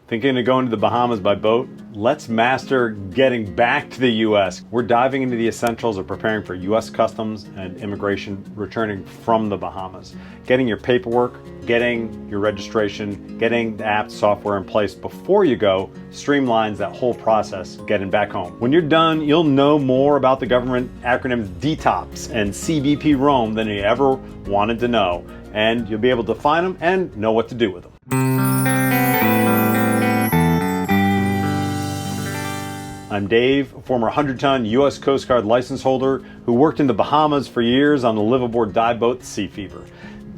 Thinking of going to the Bahamas by boat? Let's master getting back to the U.S. We're diving into the essentials of preparing for U.S. Customs and Immigration returning from the Bahamas. Getting your paperwork, getting your registration, getting the app software in place before you go streamlines that whole process getting back home. When you're done, you'll know more about the government acronyms DTOPS and CBP ROAM than you ever wanted to know, and you'll be able to find them and know what to do with them. I'm Dave, a former 100-ton U.S. Coast Guard license holder who worked in the Bahamas for years on the liveaboard dive boat Sea Fever.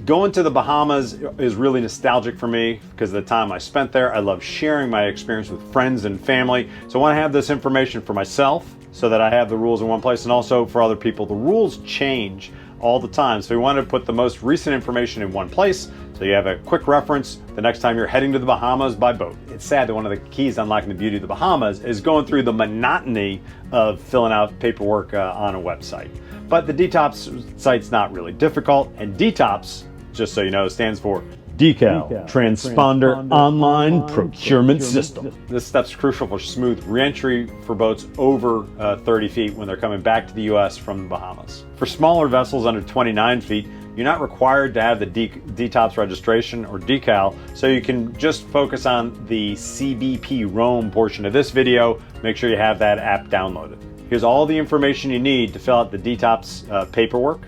Going to the Bahamas is really nostalgic for me because of the time I spent there. I love sharing my experience with friends and family. So I want to have this information for myself so that I have the rules in one place, and also for other people. The rules change all the time, so we want to put the most recent information in one place so you have a quick reference the next time you're heading to the Bahamas by boat. It's sad that one of the keys to unlocking the beauty of the Bahamas is going through the monotony of filling out paperwork on a website. But the DTOPS site's not really difficult, and DTOPS, just so you know, stands for Decal, Transponder Online Procurement System. This step's crucial for smooth reentry for boats over 30 feet when they're coming back to the U.S. from the Bahamas. For smaller vessels under 29 feet, you're not required to have the DTOPS registration or decal, so you can just focus on the CBP ROAM portion of this video. Make sure you have that app downloaded. Here's all the information you need to fill out the DTOPS paperwork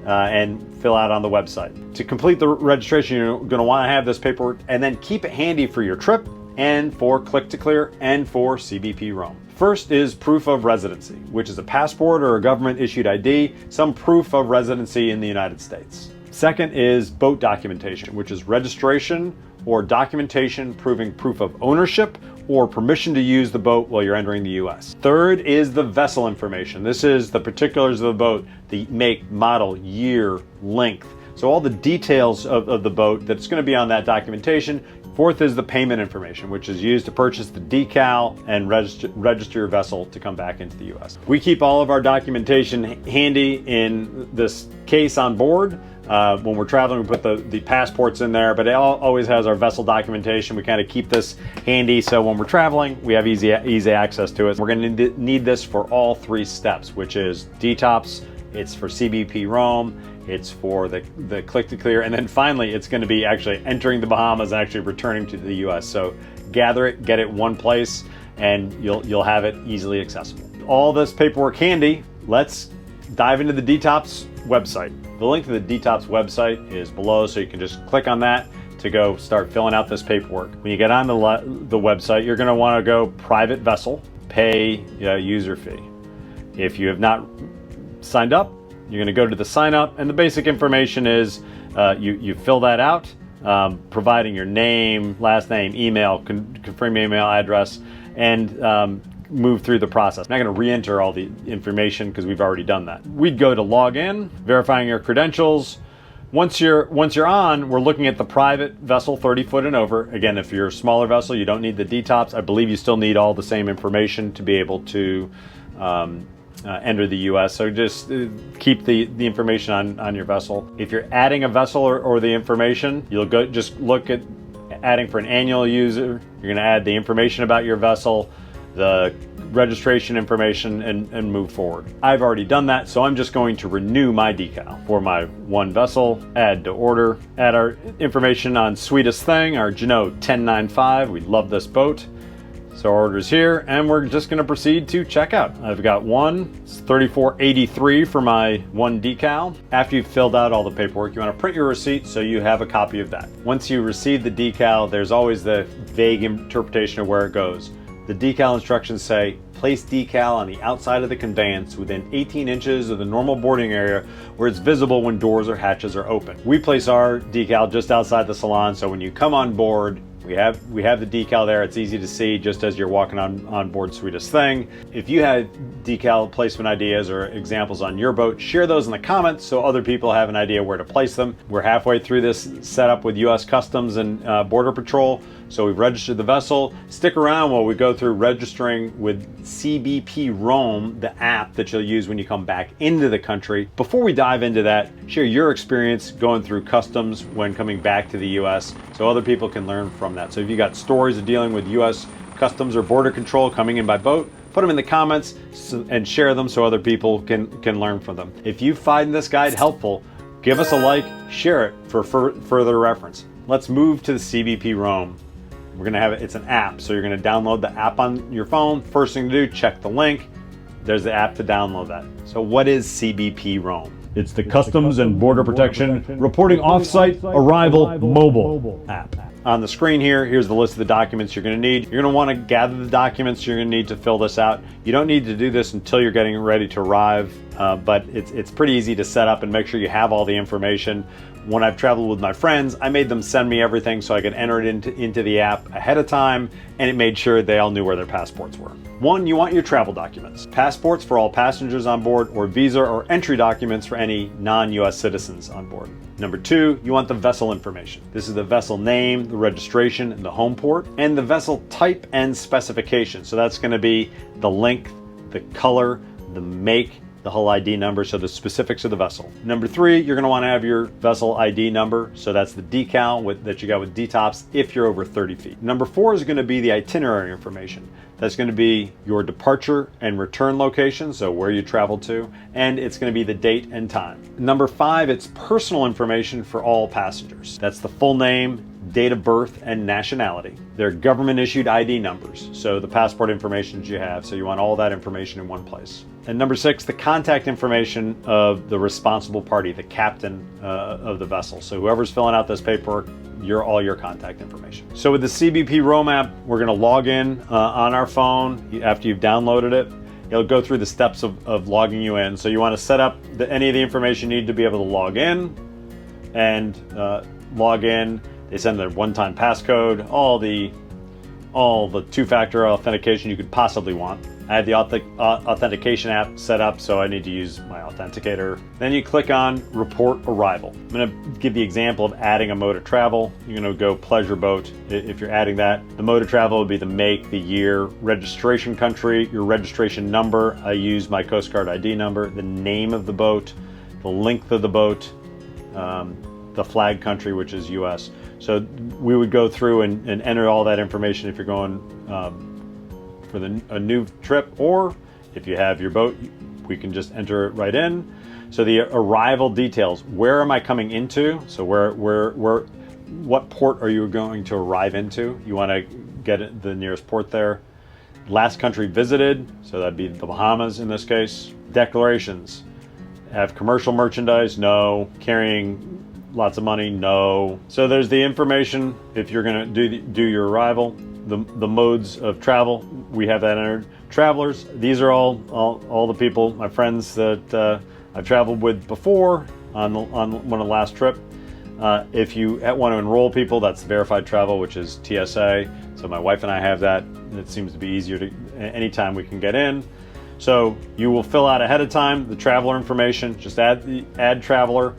and fill out on the website. To complete the registration, you're going to want to have this paperwork and then keep it handy for your trip and for Click to Clear and for CBP ROAM. First is proof of residency, which is a passport or a government issued ID, some proof of residency in the United States. Second is boat documentation, which is registration or documentation proving proof of ownership or permission to use the boat while you're entering the U.S. Third is the vessel information. This is the particulars of the boat, the make, model, year, length. So all the details of the boat that's going to be on that documentation. Fourth is the payment information, which is used to purchase the decal and register your vessel to come back into the U.S. We keep all of our documentation handy in this case on board. When we're traveling, we put the passports in there, but it always has our vessel documentation. We kind of keep this handy so when we're traveling, we have easy access to it. We're going to need this for all three steps, which is DTOPS, it's for CBP ROAM, it's for the Click to Clear, and then finally it's going to be actually entering the Bahamas and actually returning to the U.S. So gather it, get it one place, and you'll have it easily accessible. All this paperwork handy, let's dive into the DTOPS website. The link to the DTOPS website is below, so you can just click on that to go start filling out this paperwork. When you get on the website, you're going to want to go private vessel, pay user fee. If you have not signed up, you're going to go to the sign up, and the basic information is you fill that out, providing your name, last name, email, confirm email address, and move through the process. I'm not going to re-enter all the information because we've already done that. We'd go to log in, verifying your credentials. Once you're on, we're looking at the private vessel 30 foot and over. Again, if you're a smaller vessel, you don't need the DTOPS. I believe you still need all the same information to be able to enter the U.S. So just keep the information on your vessel. If you're adding a vessel or the information, you'll just look at adding for an annual user. You're going to add the information about your vessel, the registration information, and move forward. I've already done that, so I'm just going to renew my decal for my one vessel, add to order, add our information on Sweetest Thing, our Jeanneau 1095. We love this boat. So our order's here, and we're just gonna proceed to checkout. I've got one, it's $34.83 for my one decal. After you've filled out all the paperwork, you wanna print your receipt so you have a copy of that. Once you receive the decal, there's always the vague interpretation of where it goes. The decal instructions say, place decal on the outside of the conveyance within 18 inches of the normal boarding area where it's visible when doors or hatches are open. We place our decal just outside the salon, so when you come on board, we have the decal there. It's easy to see just as you're walking on board Sweetest Thing. If you had decal placement ideas or examples on your boat, share those in the comments so other people have an idea where to place them. We're halfway through this setup with U.S. Customs and Border Patrol, So we've registered the vessel. Stick around while we go through registering with CBP ROAM, the app that you'll use when you come back into the country. Before we dive into that, share your experience going through customs when coming back to the US so other people can learn from that. So if you got stories of dealing with US Customs or Border Control coming in by boat, put them in the comments and share them so other people can learn from them. If you find this guide helpful, give us a like, share it for further reference. Let's move to the CBP ROAM. We're gonna have it, it's an app, so you're gonna download the app on your phone. First thing to do, check the link. There's the app to download that. So what is CBP ROAM? It's the Customs and Border Protection Reporting Offsite Arrival Mobile app. On the screen here, here's the list of the documents you're going to need. You're going to want to gather the documents you're going to need to fill this out. You don't need to do this until you're getting ready to arrive, but it's pretty easy to set up and make sure you have all the information. When I've traveled with my friends, I made them send me everything so I could enter it into the app ahead of time, and it made sure they all knew where their passports were. 1, you want your travel documents. Passports for all passengers on board, or visa or entry documents for any non-US citizens on board. Number 2, you want the vessel information. This is the vessel name, the registration, and the home port, and the vessel type and specification. So that's going to be the length, the color, the make, the hull ID number, so the specifics of the vessel. Number 3, you're going to want to have your vessel ID number, so that's the decal that you got with DTOPS if you're over 30 feet. Number 4 is going to be the itinerary information. That's going to be your departure and return location, so where you traveled to, and it's going to be the date and time. Number 5, it's personal information for all passengers. That's the full name, date of birth, and nationality. They're government-issued ID numbers, so the passport information you have, so you want all that information in one place. And number 6, the contact information of the responsible party, the captain of the vessel. So whoever's filling out this paperwork, all your contact information. So with the CBP ROAM app, we're going to log in on our phone after you've downloaded it. It'll go through the steps of logging you in. So you want to set up any of the information you need to be able to log in and log in. They send their one-time passcode, all the two-factor authentication you could possibly want. I have the authentication app set up, so I need to use my authenticator. Then you click on Report Arrival. I'm going to give the example of adding a mode of travel. You're going to go pleasure boat if you're adding that. The mode of travel would be the make, the year, registration country, your registration number. I use my Coast Guard ID number, the name of the boat, the length of the boat, the flag country, which is US. So we would go through and enter all that information if you're going for a new trip, or if you have your boat, we can just enter it right in. So the arrival details, where am I coming into? So what port are you going to arrive into? You want to get the nearest port there. Last country visited, so that'd be the Bahamas in this case. Declarations, have commercial merchandise? No. Carrying lots of money? No. So there's the information if you're going to do your arrival. The modes of travel, we have that entered. Travelers, these are all the people, my friends that I've traveled with before on one of the last trip. If you want to enroll people, that's verified travel, which is TSA. So my wife and I have that. It seems to be easier to anytime we can get in. So you will fill out ahead of time the traveler information. Just add traveler.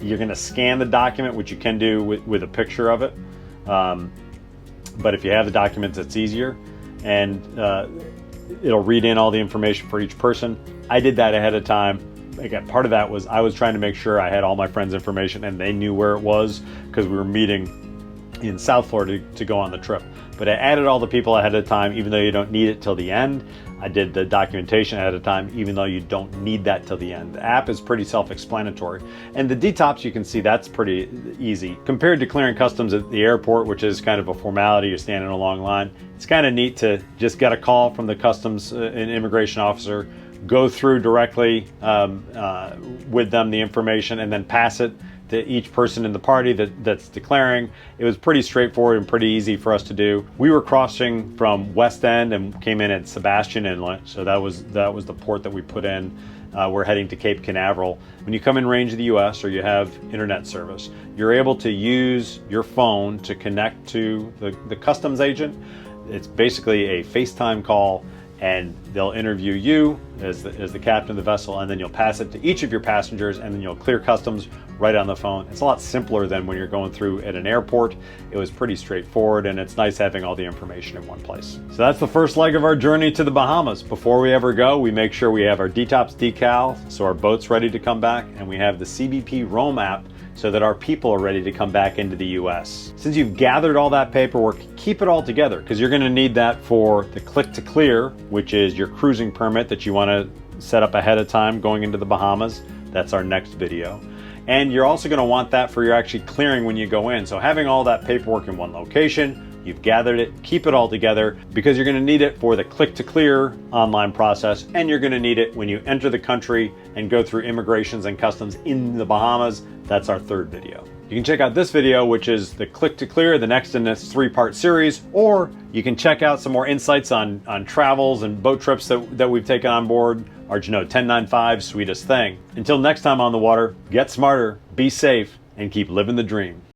You're going to scan the document, which you can do with a picture of it. But if you have the documents, it's easier, and it'll read in all the information for each person. I did that ahead of time. Again, part of that was I was trying to make sure I had all my friends' information and they knew where it was, because we were meeting in South Florida to go on the trip. But I added all the people ahead of time, even though you don't need it till the end. I did the documentation ahead of time, even though you don't need that till the end. The app is pretty self-explanatory. And the DTOPS, you can see that's pretty easy. Compared to clearing customs at the airport, which is kind of a formality, you're standing in a long line, it's kind of neat to just get a call from the customs and immigration officer, go through directly with them the information, and then pass it to each person in the party that's declaring. It was pretty straightforward and pretty easy for us to do. We were crossing from West End and came in at Sebastian Inlet, so that was the port that we put in. We're heading to Cape Canaveral. When you come in range of the US or you have internet service, you're able to use your phone to connect to the customs agent. It's basically a FaceTime call, and they'll interview you as the captain of the vessel, and then you'll pass it to each of your passengers, and then you'll clear customs right on the phone. It's a lot simpler than when you're going through at an airport. It was pretty straightforward, and it's nice having all the information in one place. So that's the first leg of our journey to the Bahamas. Before we ever go, we make sure we have our DTOPS decal so our boat's ready to come back, and we have the CBP ROAM app so that our people are ready to come back into the US. Since you've gathered all that paperwork, keep it all together, because you're gonna need that for the click to clear, which is your cruising permit that you wanna set up ahead of time going into the Bahamas. That's our next video. And you're also gonna want that for your actually clearing when you go in. So having all that paperwork in one location, you've gathered it, keep it all together, because you're gonna need it for the click to clear online process, and you're gonna need it when you enter the country and go through immigrations and customs in the Bahamas. That's our third video. You can check out this video, which is the click to clear, the next in this 3-part series, or you can check out some more insights on travels and boat trips that we've taken on board, our 1095 Sweetest Thing. Until next time on the water, get smarter, be safe, and keep living the dream.